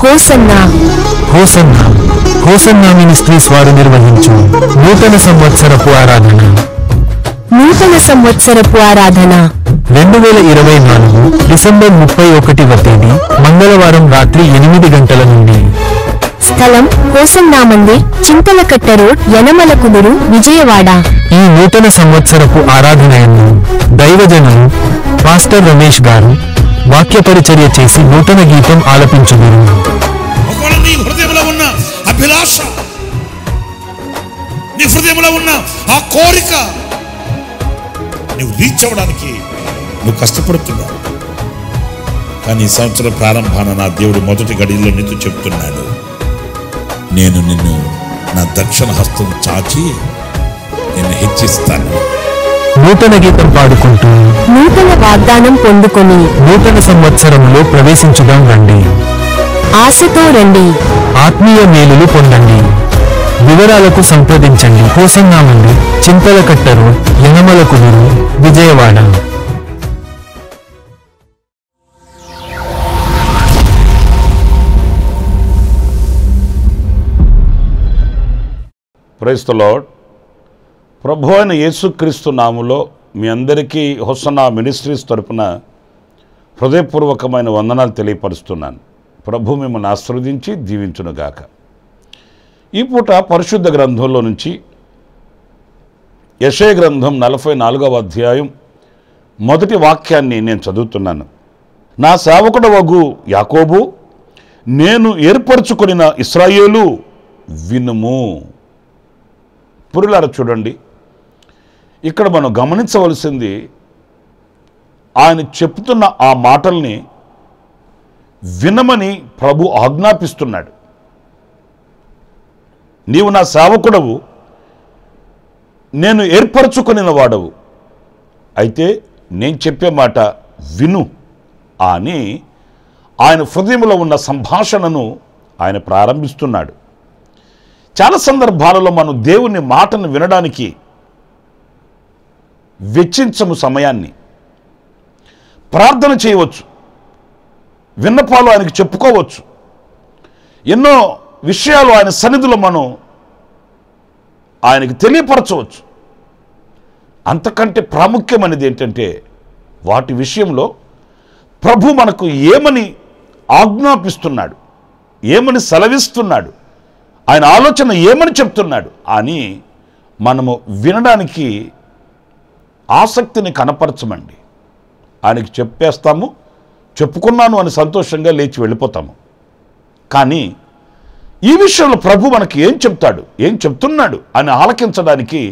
Hosanna hosanna hosanna ministries వారు నిర్వహించు నూతన సంవత్సరపు ఆరాధన 2024 డిసెంబర్ 31వ తేదీ మంగళవారం రాత్రి 8 గంటల నుండి. స్థలం హోసన్నా మందిర్, చింతలకట్ట రోడ్, యనమలకుదురు, విజయవాడ. ఈ నూతన సంవత్సరపు ఆరాధనయందు దైవజనులు పాస్టర్ రమేష్ గారు వాక్య పరిచర్య చేసి నూతన గీతం ఆలపించుదురు. నీ హృదయంలో ఉన్న అభిలాష, నీ హృదయంలో ఉన్న ఆ కోరిక నువ్వు రీచ్ అవ్వడానికి నువ్వు కష్టపడుతున్నావు. కానీ ఈ సంవత్సరం ప్రారంభాన నా దేవుడు మొదటి గడిలో నీతో చెప్తున్నాడు, నేను నిన్ను నా దక్షిణ హస్తం చాచి నిన్ను హెచ్చిస్తాను. నూతన గీతం పాడుకుంటూ నూతన వాగ్దానం పొందుకొని నూతన సంవత్సరంలో ప్రవేశించుదాం రండి. ఆశతో రండి, ఆత్మీయ మేలులు పొందండి. వివరాలకు సంప్రదించండి. Hosanna Mandir, Chintalakatta road, Yanamalakuduru, Vijayawada. Praise the lord. ప్రభు అయిన యేసుక్రీస్తు నామములో మీ అందరికీ హోసన్నా మినిస్ట్రీస్ తరపున హృదయపూర్వకమైన వందనాలు తెలియపరుస్తున్నాను. ప్రభు మిమ్మల్ని ఆశీర్వదించి దీవించునుగాక. ఈ పూట పరిశుద్ధ గ్రంథంలో నుంచి యెషయా గ్రంథం 44వ అధ్యాయం మొదటి వాక్యాన్ని నేను చదువుతున్నాను. నా సేవకుడవగు యాకోబు, నేను ఏర్పరచుకొనిన ఇశ్రాయేలు వినుము. పురులారా చూడండి, ఇక్కడ మనం గమనించవలసింది, ఆయన చెప్తున్న ఆ మాటల్ని వినమని ప్రభు ఆజ్ఞాపిస్తున్నాడు. నీవు నా సేవకుడవు, నేను ఏర్పరచుకొనిన వాడవు, అయితే నేను చెప్పే మాట విను అని ఆయన హృదయంలో ఉన్న సంభాషణను ఆయన ప్రారంభిస్తున్నాడు. చాలా సందర్భాలలో మనం దేవుని మాటను వినడానికి వెచ్చించము సమయాన్ని. ప్రార్థన చేయవచ్చు, విన్నపాలు ఆయనకు చెప్పుకోవచ్చు, ఎన్నో విషయాలు ఆయన సన్నిధిలో మనం ఆయనకి తెలియపరచవచ్చు. అంతకంటే ప్రాముఖ్యమైనది ఏంటంటే, వాటి విషయంలో ప్రభు మనకు ఏమని ఆజ్ఞాపిస్తున్నాడు, ఏమని సెలవిస్తున్నాడు, ఆయన ఆలోచన ఏమని చెప్తున్నాడు అని మనము వినడానికి ఆసక్తిని కనపరచమండి. ఆయనకి చెప్పేస్తాము, చెప్పుకున్నాను అని సంతోషంగా లేచి వెళ్ళిపోతాము. కానీ ఈ విషయంలో ప్రభు మనకి ఏం చెప్తాడు, ఏం చెప్తున్నాడు అని ఆలకించడానికి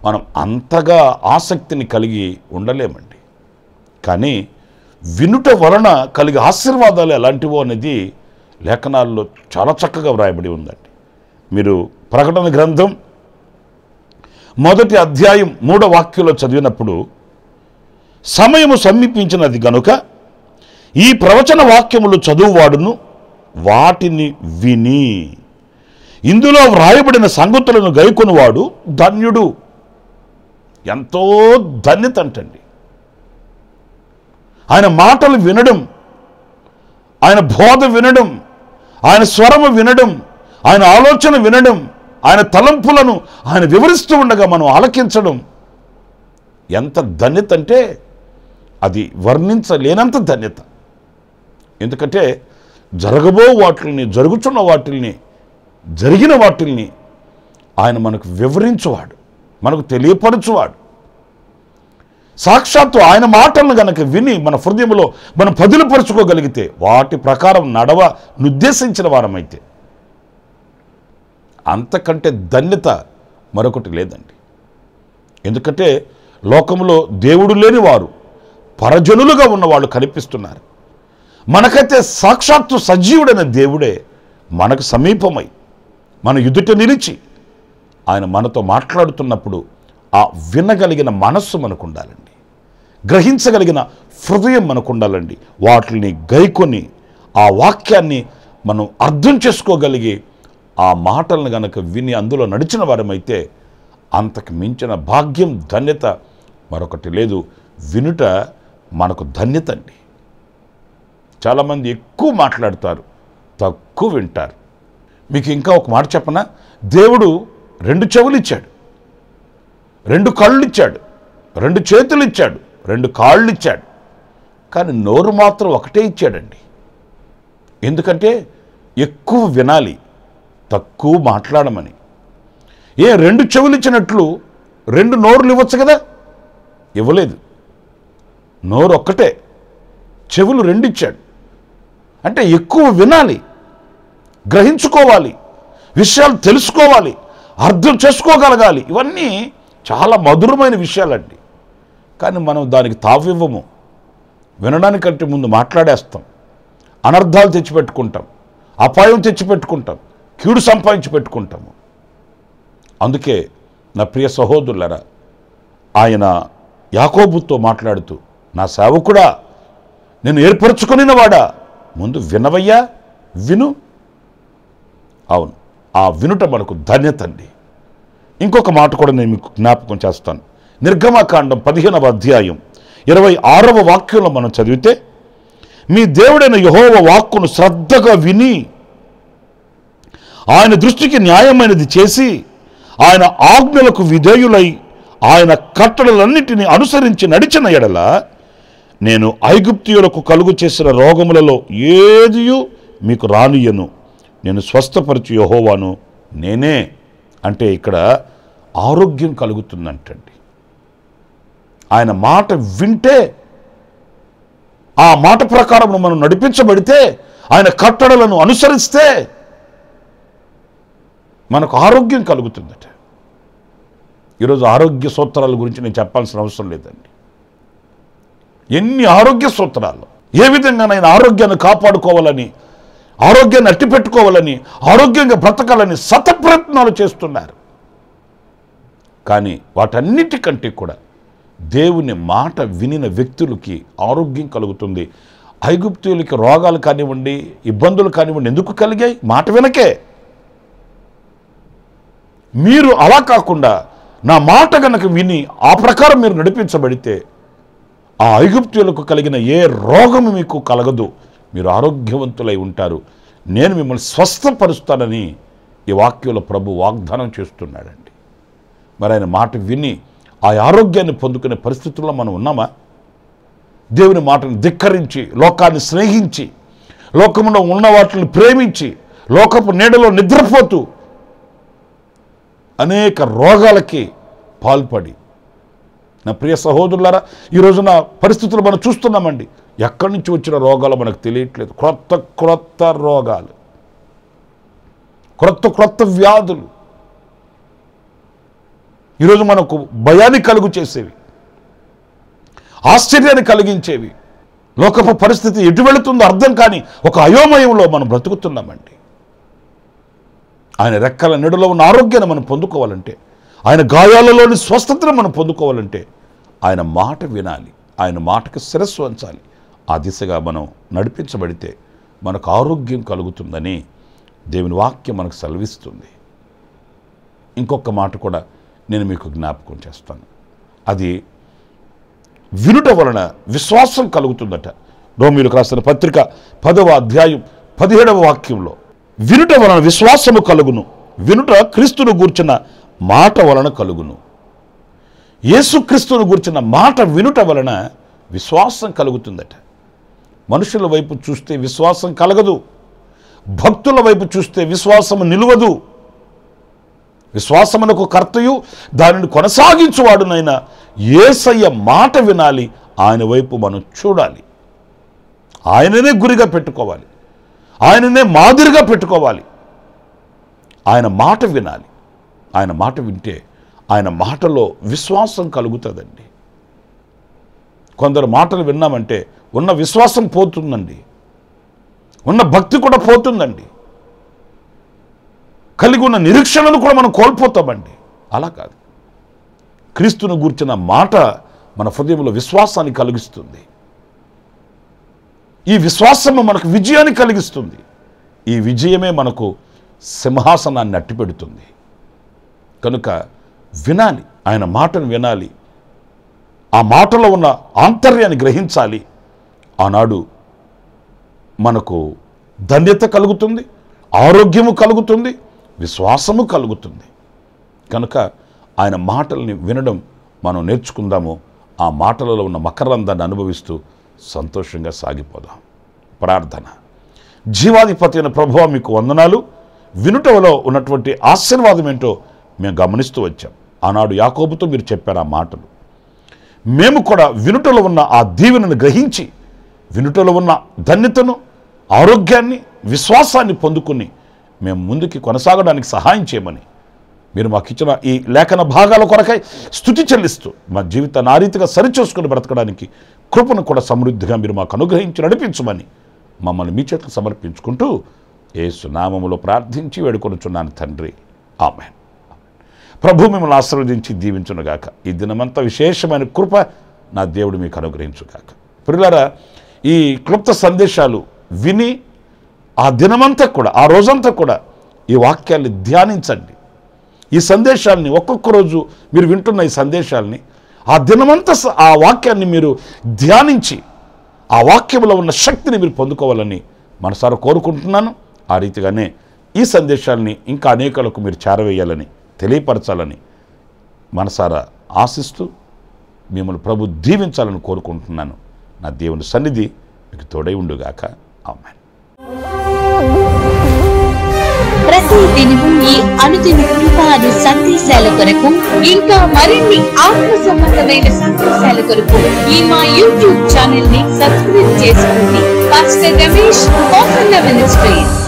మనం అంతగా ఆసక్తిని కలిగి ఉండలేమండి. కానీ వినుట వలన కలిగే ఆశీర్వాదాలు ఎలాంటివో అనేది లేఖనాల్లో చాలా చక్కగా వ్రాయబడి ఉందండి. మీరు ప్రకటన గ్రంథం 1వ అధ్యాయం 3వ వాక్యంలో చదివినప్పుడు, సమయము సమీపించినది గనుక ఈ ప్రవచన వాక్యములు చదువువాడును వాటిని విని ఇందులో వ్రాయబడిన సంగతులను గైకొనువాడు ధన్యుడు. ఎంతో ధన్యత అంటండి. ఆయన మాటలు వినడం, ఆయన బోధ వినడం, ఆయన స్వరము వినడం, ఆయన ఆలోచన వినడం, ఆయన తలంపులను ఆయన వివరిస్తూ ఉండగా మనం ఆలకించడం ఎంత ధన్యత అంటే అది వర్ణించలేనంత ధన్యత. ఎందుకంటే జరగబో వాటిల్ని, జరుగుతున్న వాటిల్ని, జరిగిన వాటిల్ని ఆయన మనకు వివరించువాడు, మనకు తెలియపరచువాడు. సాక్షాత్తు ఆయన మాటలను గనక విని మన హృదయంలో మనం పదిలపరుచుకోగలిగితే, వాటి ప్రకారం నడవ నిర్దేశించిన వారమైతే, అంతకంటే ధన్యత మరొకటి లేదండి. ఎందుకంటే లోకంలో దేవుడు లేని వారు, పరజనులుగా ఉన్నవాళ్ళు కనిపిస్తున్నారు. మనకైతే సాక్షాత్తు సజీవుడైన దేవుడే మనకు సమీపమై మన ఎదుట నిలిచి ఆయన మనతో మాట్లాడుతున్నప్పుడు ఆ వినగలిగిన మనస్సు మనకు ఉండాలండి, గ్రహించగలిగిన హృదయం మనకు ఉండాలండి. వాటిని గైకొని ఆ వాక్యాన్ని మనం అర్థం చేసుకోగలిగి ఆ మాటలను గనక విని అందులో నడిచిన వారమైతే అంతకు మించిన భాగ్యం, ధన్యత మరొకటి లేదు. వినుట మనకు ధన్యత అండి. చాలామంది ఎక్కువ మాట్లాడతారు, తక్కువ వింటారు. మీకు ఇంకా ఒక మాట చెప్పనా, దేవుడు 2 చెవులు ఇచ్చాడు, 2 కళ్ళు ఇచ్చాడు, 2 చేతులు ఇచ్చాడు, 2 కాళ్ళు ఇచ్చాడు, కానీ నోరు మాత్రం ఒకటే ఇచ్చాడండి. ఎందుకంటే ఎక్కువ వినాలి, తక్కువ మాట్లాడమని. 2 చెవులు ఇచ్చినట్లు 2 నోరులు ఇవ్వచ్చు కదా, ఇవ్వలేదు. నోరు ఒక్కటే, చెవులు 2 ఇచ్చాడు. అంటే ఎక్కువ వినాలి, గ్రహించుకోవాలి, విషయాలు తెలుసుకోవాలి, అర్థం చేసుకోగలగాలి. ఇవన్నీ చాలా మధురమైన విషయాలండి. కానీ మనం దానికి తావివ్వము. వినడానికంటే ముందు మాట్లాడేస్తాం, అనర్థాలు తెచ్చిపెట్టుకుంటాం, అపాయం తెచ్చిపెట్టుకుంటాం, కీడు సంపాదించి పెట్టుకుంటాము. అందుకే నా ప్రియ సహోదరులారా, ఆయన యాకోబుతో మాట్లాడుతూ, నా సేవకుడా, నేను ఏర్పరచుకొనినవాడా, ముందు వినవయ్యా, విను. అవును, ఆ వినుట మనకు ధన్యత అండి. ఇంకొక మాట కూడా నేను మీకు జ్ఞాపకం చేస్తాను. నిర్గమకాండం 15వ అధ్యాయం 26వ వాక్యంలో మనం చదివితే, మీ దేవుడైన యెహోవా వాక్కును శ్రద్ధగా విని ఆయన దృష్టికి న్యాయమైనది చేసి ఆయన ఆజ్ఞలకు విధేయులై ఆయన కట్టడలన్నిటినీ అనుసరించి నడిచిన ఎడల నేను ఐగుప్తీయులకు కలుగు చేసిన రోగములలో ఏదియూ మీకు రానియను, నేను స్వస్థపరచు యెహోవాను నేనే. అంటే ఇక్కడ ఆరోగ్యం కలుగుతుందంటండి. ఆయన మాట వింటే, ఆ మాట ప్రకారం మనం నడిపించబడితే, ఆయన కట్టడలను అనుసరిస్తే మనకు ఆరోగ్యం కలుగుతుందట. ఈరోజు ఆరోగ్య సూత్రాల గురించి నేను చెప్పాల్సిన అవసరం లేదండి. ఎన్ని ఆరోగ్య సూత్రాలు, ఏ విధంగానైనా ఆరోగ్యాన్ని కాపాడుకోవాలని, ఆరోగ్యాన్ని అట్టిపెట్టుకోవాలని, ఆరోగ్యంగా బ్రతకాలని శతప్రయత్నాలు చేస్తున్నారు. కానీ వాటన్నిటికంటే కూడా దేవుని మాట వినిన వ్యక్తులకి ఆరోగ్యం కలుగుతుంది. ఐగుప్తీయులకి రోగాలు కానివ్వండి, ఇబ్బందులు కానివ్వండి ఎందుకు కలిగాయి? మాట వినకే. మీరు అలా కాకుండా నా మాట గనక విని ఆ ప్రకారం మీరు నడిపించబడితే ఆ ఐగుప్తీయులకు కలిగిన ఏ రోగము మీకు కలగదు, మీరు ఆరోగ్యవంతులై ఉంటారు. నేను మిమ్మల్ని స్వస్థపరుస్తానని ఈ వాక్యంలో ప్రభు వాగ్దానం చేస్తున్నాడండి. మరి ఆయన మాట విని ఆ ఆరోగ్యాన్ని పొందుకునే పరిస్థితుల్లో మనం ఉన్నామా? దేవుని మాటను ధిక్కరించి, లోకాన్ని స్నేహించి, లోకంలో ఉన్న వాటిని ప్రేమించి, లోకపు నీడలో నిద్రపోతూ అనేక రోగాలకి పాల్పడి, నా ప్రియ సహోదరులారా, ఈ రోజున పరిస్థితులు మనం చూస్తున్నామండి. ఎక్కడి నుంచి వచ్చిన రోగాలు మనకు తెలియట్లేదు. క్రొత్త రోగాలు, క్రొత్త వ్యాధులు ఈరోజు మనకు భయాన్ని కలుగు చేసేవి, ఆశ్చర్యాన్ని కలిగించేవి. లోకపు పరిస్థితి ఎటు వెళుతుందో అర్థం కాని ఒక అయోమయంలో మనం బ్రతుకుతున్నామండి. ఆయన రెక్కల నీడలో ఉన్న ఆరోగ్యాన్ని మనం పొందుకోవాలంటే, ఆయన గాయాలలోని స్వస్థతను మనం పొందుకోవాలంటే ఆయన మాట వినాలి, ఆయన మాటకి శిరస్సు వంచాలి. ఆ దిశగా మనం నడిపించబడితే మనకు ఆరోగ్యం కలుగుతుందని దేవుని వాక్యం మనకు సెలవిస్తుంది. ఇంకొక మాట కూడా నేను మీకు జ్ఞాపకం చేస్తాను. అది వినుట వలన విశ్వాసం కలుగుతుందట. రోమీయులకు రాసిన పత్రిక 10వ అధ్యాయం 17వ వాక్యంలో, వినుట వలన విశ్వాసము కలుగును, వినుట క్రీస్తును గూర్చిన మాట వలన కలుగును. యేసుక్రీస్తును గూర్చిన మాట వినుట వలన విశ్వాసం కలుగుతుందట. మనుషుల వైపు చూస్తే విశ్వాసం కలగదు, భక్తుల వైపు చూస్తే విశ్వాసము నిలువదు. విశ్వాసమునకు కర్తయు దానిని కొనసాగించువాడునైనా యేసయ్య మాట వినాలి, ఆయన వైపు మనం చూడాలి, ఆయననే గురిగా పెట్టుకోవాలి, ఆయననే మాదిరిగా పెట్టుకోవాలి. ఆయన మాట వినాలి. ఆయన మాట వింటే ఆయన మాటలో విశ్వాసం కలుగుతుందండి. కొందరు మాటలు విన్నామంటే ఉన్న విశ్వాసం పోతుందండి, ఉన్న భక్తి కూడా పోతుందండి, కలిగి ఉన్న నిరీక్షణను కూడా మనం కోల్పోతామండి. అలా కాదు. క్రీస్తును గూర్చిన మాట మన హృదయంలో విశ్వాసాన్ని కలిగిస్తుంది. ఈ విశ్వాసము మనకు విజయాన్ని కలిగిస్తుంది. ఈ విజయమే మనకు సింహాసనాన్ని అట్టిపెడుతుంది. కనుక వినాలి, ఆయన మాటను వినాలి, ఆ మాటలో ఉన్న ఆంతర్యాన్ని గ్రహించాలి. ఆనాడు మనకు ధన్యత కలుగుతుంది, ఆరోగ్యము కలుగుతుంది, విశ్వాసము కలుగుతుంది. కనుక ఆయన మాటల్ని వినడం మనం నేర్చుకుందాము. ఆ మాటలలో ఉన్న మకరందాన్ని అనుభవిస్తూ సంతోషంగా సాగిపోదాం. ప్రార్థన. జీవాధిపతి అయిన ప్రభువా, మీకు వందనాలు. వినుటలో ఉన్నటువంటి ఆశీర్వాదం ఏంటో మేము గమనిస్తూ వచ్చాం. ఆనాడు యాకోబుతో మీరు చెప్పారు ఆ మాటలు. మేము కూడా వినుటలో ఉన్న ఆ దీవెనను గ్రహించి, వినుటలో ఉన్న ధన్యతను, ఆరోగ్యాన్ని, విశ్వాసాన్ని పొందుకుని మేము ముందుకి కొనసాగడానికి సహాయం చేయమని మీరు మాకు ఇచ్చిన ఈ లేఖన భాగాల కొరకై స్తుతి చెల్లిస్తూ మా జీవితాన్ని ఆ రీతిగా సరిచేసుకుని బ్రతకడానికి కృపను కూడా సమృద్ధిగా మీరు మాకు అనుగ్రహించి నడిపించమని మమ్మల్ని మీ చేతులకు సమర్పించుకుంటూ యేసు నామములో ప్రార్థించి వేడుకొనుచున్నాను తండ్రి. ఆమేన్. ప్రభు మిమ్మల్ని ఆశీర్వదించి దీవించునుగాక. ఈ దినమంతా విశేషమైన కృప నా దేవుడు మీకు అనుగ్రహించుగాక. ప్రియులారా, ఈ క్లుప్త సందేశాలు విని ఆ దినమంతా కూడా, ఆ రోజంతా కూడా ఈ వాక్యాన్ని ధ్యానించండి. ఈ సందేశాలని ఒక్కొక్క రోజు మీరు వింటున్న ఈ సందేశాలని ఆ దినమంతా ఆ వాక్యాన్ని మీరు ధ్యానించి ఆ వాక్యంలో ఉన్న శక్తిని మీరు పొందుకోవాలని మనసారా కోరుకుంటున్నాను. ఆ రీతిగానే ఈ సందేశాలని ఇంకా అనేకలకు మీరు చేరవేయాలని, తెలియపరచాలని మనసారా ఆశిస్తూ మిమ్మల్ని ప్రభు దీవించాలని కోరుకుంటున్నాను. నా దేవుని సన్నిధి మీకు తోడై ఉండుగాక. ఆమేన్. ప్రతి దినము ఈ అనుదిన కృపాను సందేశాల కొరకు, ఇంకా మరిన్ని ఆత్మ సంబంధమైన సందేశాల కొరకు ఈ మా యూట్యూబ్ ఛానల్ ని సబ్స్క్రైబ్ చేసుకోండి. Pastor Ramesh, Kosanna ministries.